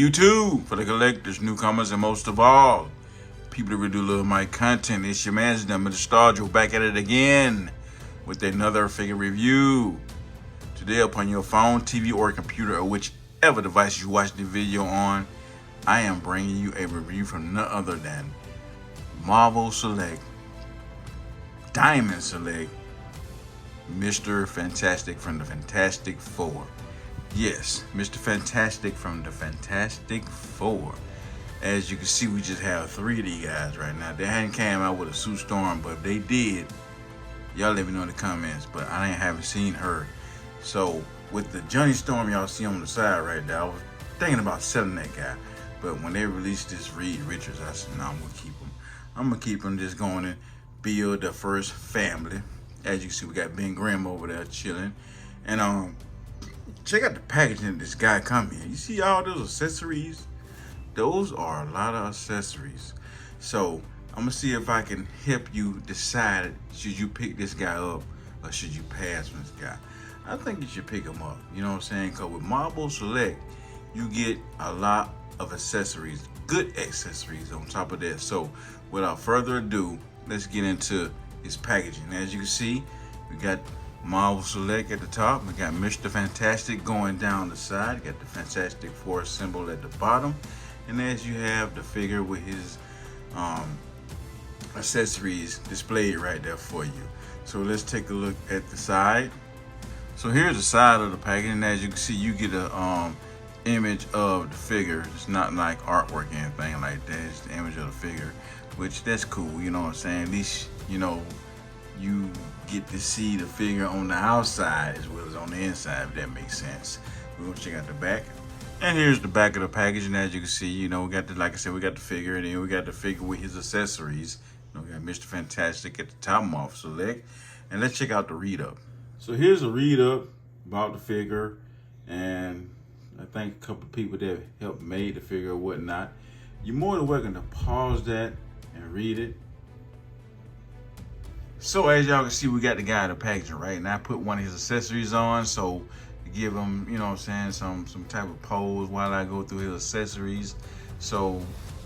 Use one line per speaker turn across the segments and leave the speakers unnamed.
YouTube, for the collectors, newcomers, and most of all, people that really do love my content. It's your man's number, the Star Joe, back at it again with another figure review. Today, upon your phone, TV, or computer, or whichever device you watch the video on, I am bringing you a review from none other than Marvel Select, Diamond Select, Mr. Fantastic from the Fantastic Four. Yes, Mr. Fantastic from the Fantastic Four. As you can see, we just have 3 of these guys right now. They hadn't came out with a Sue Storm, but if they did, y'all let me know in the comments. But I haven't seen her. So with the Johnny Storm y'all see on the side right there, I was thinking about selling that guy. But when they released this Reed Richards, I said, no, I'm gonna keep him. I'm gonna keep him, just going and build the first family. As you can see, we got Ben Grimm over there chilling. And check out the packaging that this guy come in. You see all those accessories? Those are a lot of accessories. So I'm gonna see if I can help you decide, should you pick this guy up or should you pass on this guy? I think you should pick him up, you know what I'm saying? Because with Marvel Select, you get a lot of accessories, good accessories on top of that. So without further ado, let's get into his packaging. As you can see, we got Marvel Select at the top. We got Mr. Fantastic going down the side. You got the Fantastic Four symbol at the bottom. And as you have the figure with his accessories displayed right there for you. So let's take a look at the side. So here's the side of the package, and as you can see, you get a image of the figure. It's not like artwork or anything like that. It's the image of the figure, which that's cool, you know what I'm saying? At least, you know, you get to see the figure on the outside as well as on the inside, if that makes sense. We're gonna check out the back. And here's the back of the package, and as you can see, you know, we got the, like I said, we got the figure, and then we got the figure with his accessories. You know, we got Mr. Fantastic at the top, Marvel Select. And let's check out the read-up. So here's a read-up about the figure, and I think a couple of people that helped made the figure or whatnot. You're more than welcome to pause that and read it. So as y'all can see, we got the guy in the packaging, right? And I put one of his accessories on, so to give him, you know what I'm saying, some type of pose while I go through his accessories. So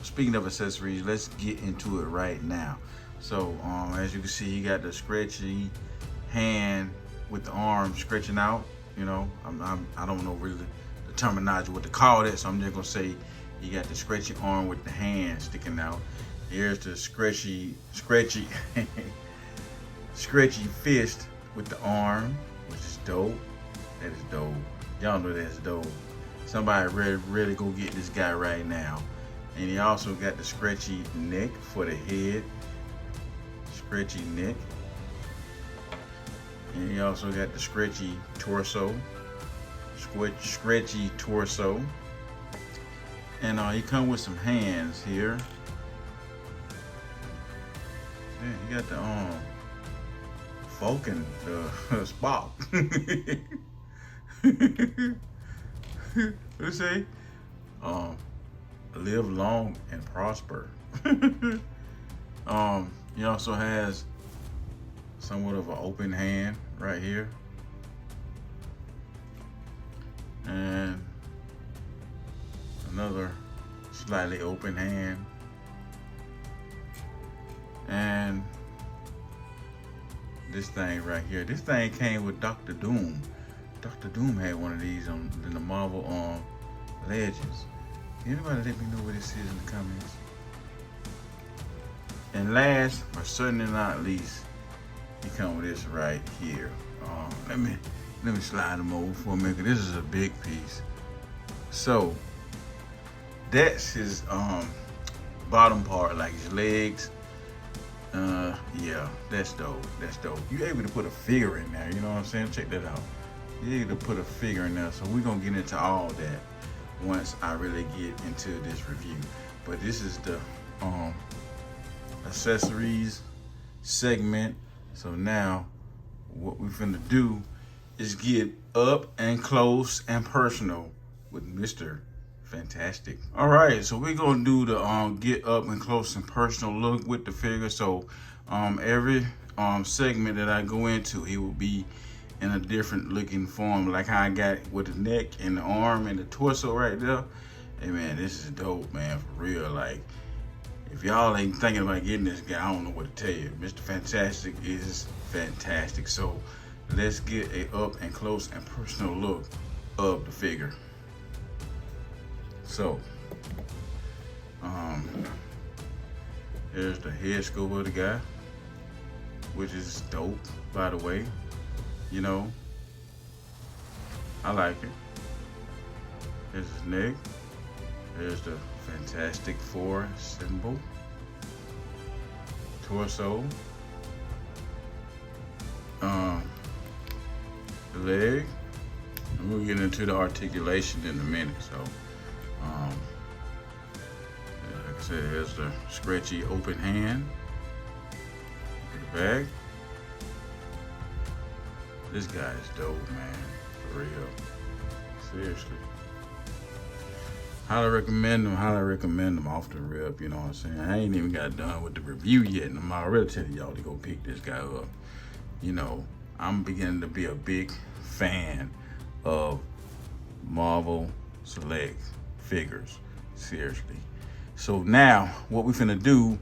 speaking of accessories, let's get into it right now. So as you can see, he got the stretchy hand with the arm stretching out. You know, I don't know really the terminology what to call that, so I'm just gonna say he got the stretchy arm with the hand sticking out. Here's the stretchy fist with the arm, which is dope. That is dope. Y'all know that's dope. Somebody really go get this guy right now. And he also got the stretchy neck for the head. Stretchy neck. And he also got the stretchy torso. Stretchy torso. And he come with some hands here. Yeah, he got the Vulcan spot. Let's say, live long and prosper. He also has somewhat of an open hand right here, and another slightly open hand, and this thing right here. This thing came with Dr. Doom. Dr. Doom had one of these in the Marvel Legends. Anybody let me know what this is in the comments? And last, but certainly not least, he come with this right here. Let me slide him over for a minute. This is a big piece. So that's his bottom part, like his legs. Yeah, that's dope. That's dope. You're able to put a figure in there, you know what I'm saying? Check that out. You're able to put a figure in there. So we're gonna get into all that once I really get into this review. But this is the accessories segment. So now what we're finna do is get up and close and personal with Mr. Fantastic. All right, so we're gonna do the get up and close and personal look with the figure. So every segment that I go into, he will be in a different looking form, like how I got with the neck and the arm and the torso right there. Hey man, this is dope, man, for real. Like, if y'all ain't thinking about getting this guy, I don't know what to tell you. Mr. Fantastic is fantastic. So let's get a up and close and personal look of the figure. So, here's the head sculpt of the guy, which is dope, by the way. You know, I like it. Here's his neck. There's the Fantastic Four symbol. Torso. The leg. And we'll get into the articulation in a minute. So, like I said, here's the stretchy open hand. The back. This guy is dope, man. For real. Seriously. Highly recommend them off the rip, you know what I'm saying? I ain't even got done with the review yet, and I'm already telling y'all to go pick this guy up. You know, I'm beginning to be a big fan of Marvel Select figures, seriously. So now, what we're finna do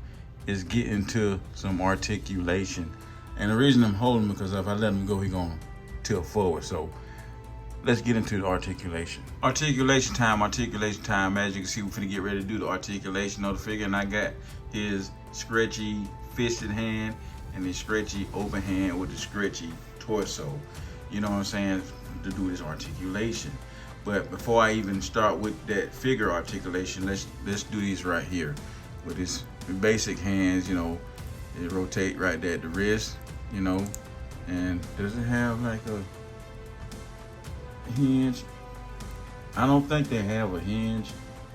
is get into some articulation. And the reason I'm holding him, because if I let him go, he's gonna tilt forward. So let's get into the articulation. Articulation time. As you can see, we're finna get ready to do the articulation of the figure. And I got his stretchy fisted hand and his stretchy open hand with the stretchy torso. You know what I'm saying? To do this articulation. But before I even start with that figure articulation, let's do these right here. With his basic hands, you know, it rotate right there at the wrist, you know. And does it have like a hinge? I don't think they have a hinge.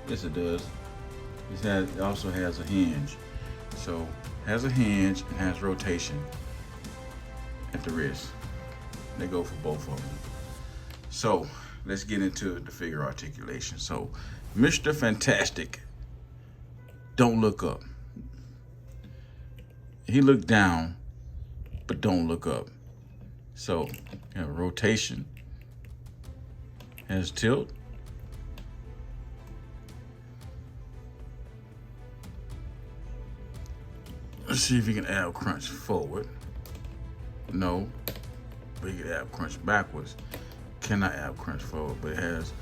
Yes, it does. It also has a hinge. So has a hinge and has rotation at the wrist. They go for both of them. So let's get into the figure articulation. So Mr. Fantastic, don't look up. He looked down, but don't look up. So you have rotation. Has tilt. Let's see if he can ab crunch forward. No, but he can ab crunch backwards. Cannot ab crunch forward, but it has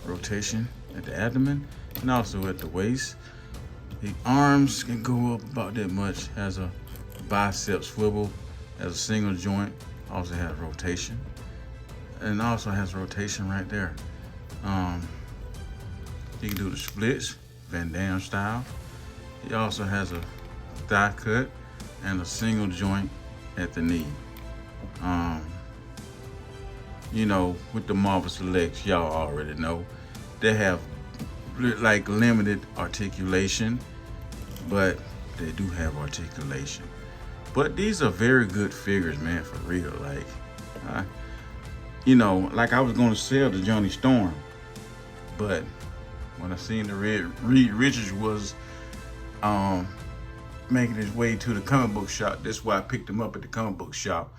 rotation at the abdomen and also at the waist. The arms can go up about that much. Has a bicep swivel, has a single joint, also has rotation. And also has rotation right there. He can do the splits, Van Damme style. He also has a thigh cut and a single joint at the knee. You know, with the Marvel Selects, y'all already know, they have like limited articulation, but they do have articulation. But these are very good figures, man, for real. Like, you know, like I was gonna sell the Johnny Storm, but when I seen the Reed Richards was making his way to the comic book shop, that's why I picked him up at the comic book shop.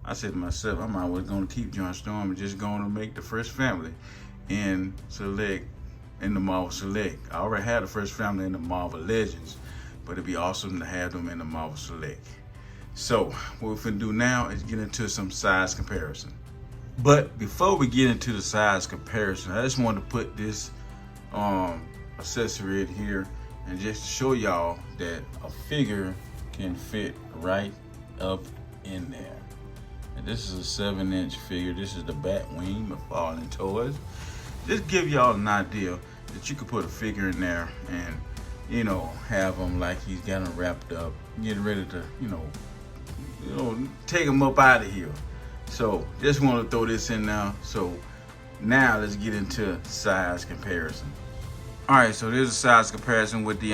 I said to myself, I'm always gonna keep John Storm and just gonna make the first family in Select, in the Marvel Select. I already had the first family in the Marvel Legends, but it'd be awesome to have them in the Marvel Select. So what we're gonna do now is get into some size comparison. But before we get into the size comparison, I just want to put this accessory in here and just show y'all that a figure can fit right up in there. And this is a 7-inch figure. This is the bat wing of Falling Toys. Just give y'all an idea that you could put a figure in there and, you know, have him like he's got him wrapped up, getting ready to, you know, take him up out of here. So just want to throw this in now. So now let's get into size comparison. All right, so there's a size comparison with the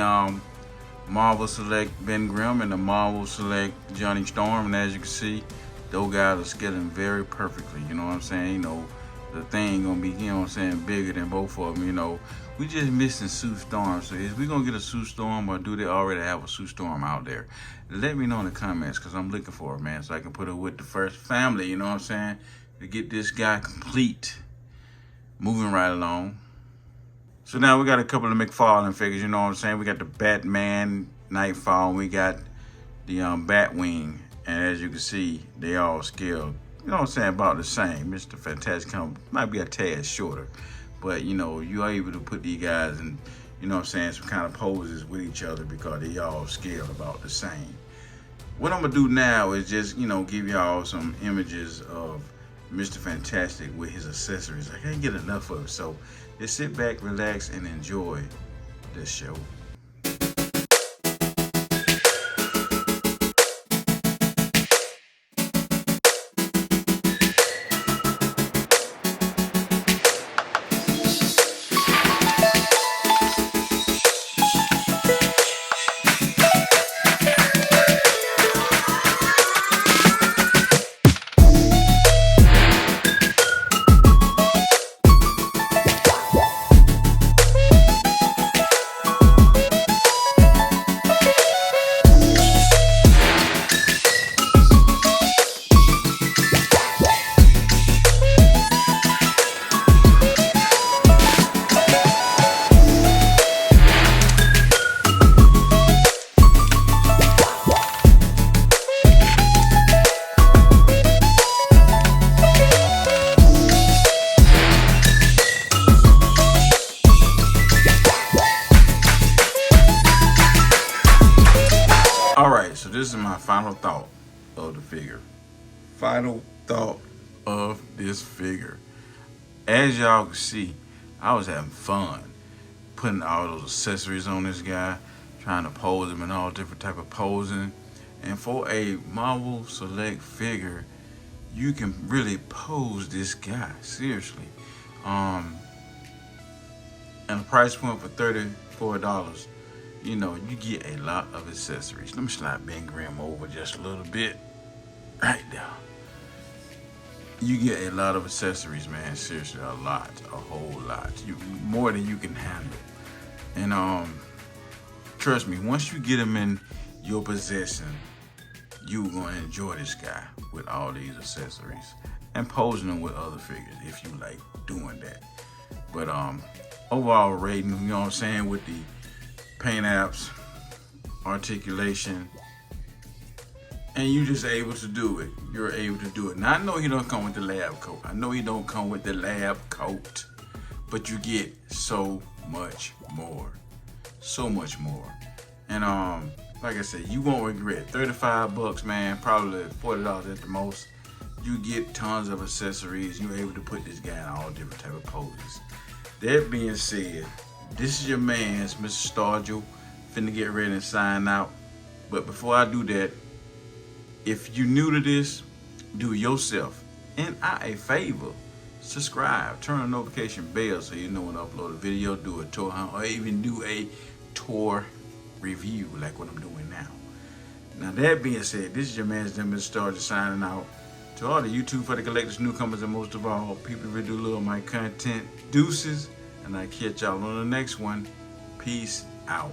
Marvel Select Ben Grimm and the Marvel Select Johnny Storm. And as you can see, those guys are scaling very perfectly. You know what I'm saying? You know, the thing gonna be, you know what I'm saying, bigger than both of them. You know, we just missing Sue Storm. So is we gonna get a Sue Storm, or do they already have a Sue Storm out there? Let me know in the comments, because I'm looking for it, man, so I can put it with the first family, you know what I'm saying, to get this guy complete. Moving right along. So now we got a couple of McFarlane figures, you know what I'm saying? We got the Batman Nightfall, and we got the Batwing. And as you can see, they all scaled, you know what I'm saying, about the same. Mr. Fantastic might be a tad shorter, but you know, you are able to put these guys in, you know what I'm saying, some kind of poses with each other because they all scaled about the same. What I'm gonna do now is just, you know, give y'all some images of Mr. Fantastic with his accessories. I can't get enough of it, so just sit back, relax, and enjoy this show. Alright, so this is my final thought of the figure. Final thought of this figure. As y'all can see, I was having fun putting all those accessories on this guy, trying to pose him in all different type of posing. And for a Marvel Select figure, you can really pose this guy, seriously. And the price point for $34. You know, you get a lot of accessories. Let me slide Ben Grimm over just a little bit. Right there. You get a lot of accessories, man. Seriously, a lot, a whole lot. More than you can handle. And trust me, once you get them in your possession, you're gonna enjoy this guy with all these accessories and posing them with other figures if you like doing that. But overall rating, you know what I'm saying, with the paint apps, articulation, and you just able to do it. You're able to do it. Now I know he don't come with the lab coat. I know he don't come with the lab coat, but you get so much more. So much more. And like I said, you won't regret. 35 bucks, man, probably $40 at the most. You get tons of accessories. You're able to put this guy in all different type of poses. That being said, this is your man's Mr. Stargell, finna get ready and sign out. But before I do that, if you're new to this, do yourself and I a favor. Subscribe, turn on the notification bell so you know when I upload a video, do a tour hunt, or even do a tour review like what I'm doing now. Now that being said, this is your man's Mr. Stargell signing out. To all the YouTube for the collectors, newcomers, and most of all, people who do love my content, deuces. And I catch y'all on the next one. Peace out.